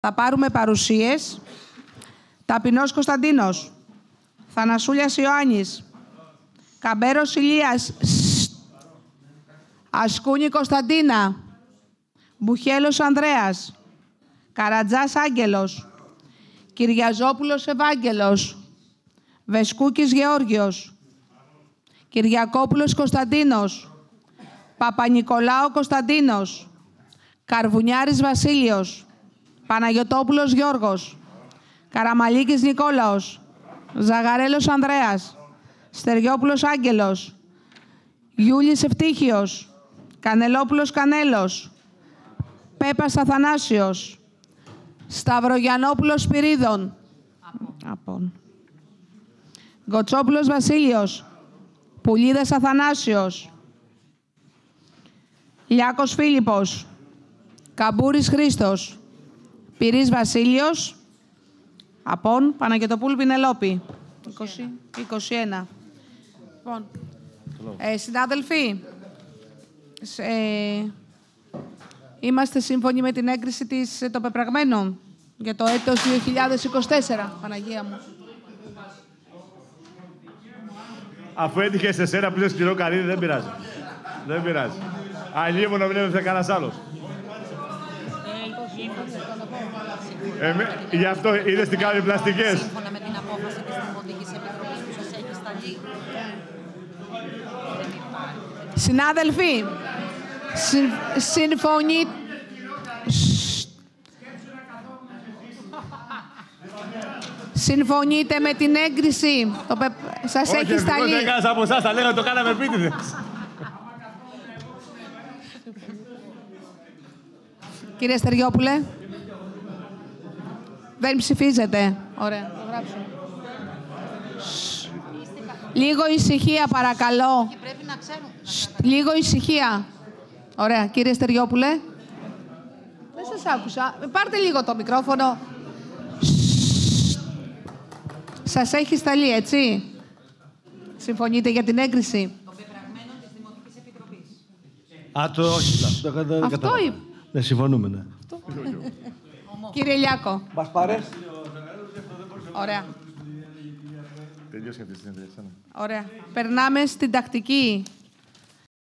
Θα πάρουμε παρουσίες. Ταπεινός Κωνσταντίνος. Θανασούλιας Ιωάννης. Καμπέρος Ηλίας. Ασκούνη Κωνσταντίνα. Μπουχέλος Ανδρέας. Καρατζάς Άγγελος. Κυριαζόπουλος Ευάγγελος. Βεσκούκης Γεώργιος. Κυριακόπουλος Κωνσταντίνος. Παπανικολάου Κωνσταντίνος. Καρβουνιάρης Βασίλειος. Παναγιωτόπουλος Γιώργος. Καραμαλίκης Νικόλαος. Ζαγαρέλος Ανδρέας. Στεριόπουλος Άγγελος. Γιούλης Ευτύχιος. Κανελόπουλος Κανέλος. Πέπας Αθανάσιος. Σταυρογιαννόπουλος Σπυρίδων. Γκοτσόπουλος Βασίλειος. Πουλίδας Αθανάσιος. Λιάκος Φίλιππος. Καμπούρης Χρήστος. Πυρής Βασίλειος. Απόν Παναγιωτοπούλου Πινελόπη. 21. Λοιπόν, συνάδελφοι, είμαστε σύμφωνοι με την έγκριση των πεπραγμένων για το έτος 2024, Παναγία μου. Αφού έτυχε σε σένα που είσαι σκληρό καρύδι, δεν πειράζει. Δεν πειράζει. Αλλήμου να μην έμεινε κανένας άλλος. Γι' αυτό είδες τι κάνουν οι πλαστικές. Σύμφωνα με την απόφαση της Δημοτικής Επιτροπής που σας έχει σταλεί. Συνάδελφοι, συμφωνείτε με την έγκριση. Σας έχει σταλεί. Όχι, δεν από εσάς, θα λέγανε το κάναμε επίτηδες. Κύριε Στεριόπουλε, δεν ψηφίζετε. Ωραία, το γράψω. Λίγο ησυχία, παρακαλώ. Και πρέπει να ξέρουν. Λίγο ησυχία. Ωραία, κύριε Στεριόπουλε. Δεν σας άκουσα. Πάρτε λίγο το μικρόφωνο. Σας έχει σταλεί, έτσι. Συμφωνείτε για την έγκριση. Των πεπραγμένων της Δημοτικής Επιτροπής. Όχι. Αυτό είπε. Ναι, συμφωνούμε, ναι. Κύριε Λιάκο. Μας παρέσει. Ωραία. Τελειώσει αυτή τη συνέντευξη. Ωραία. Περνάμε στην τακτική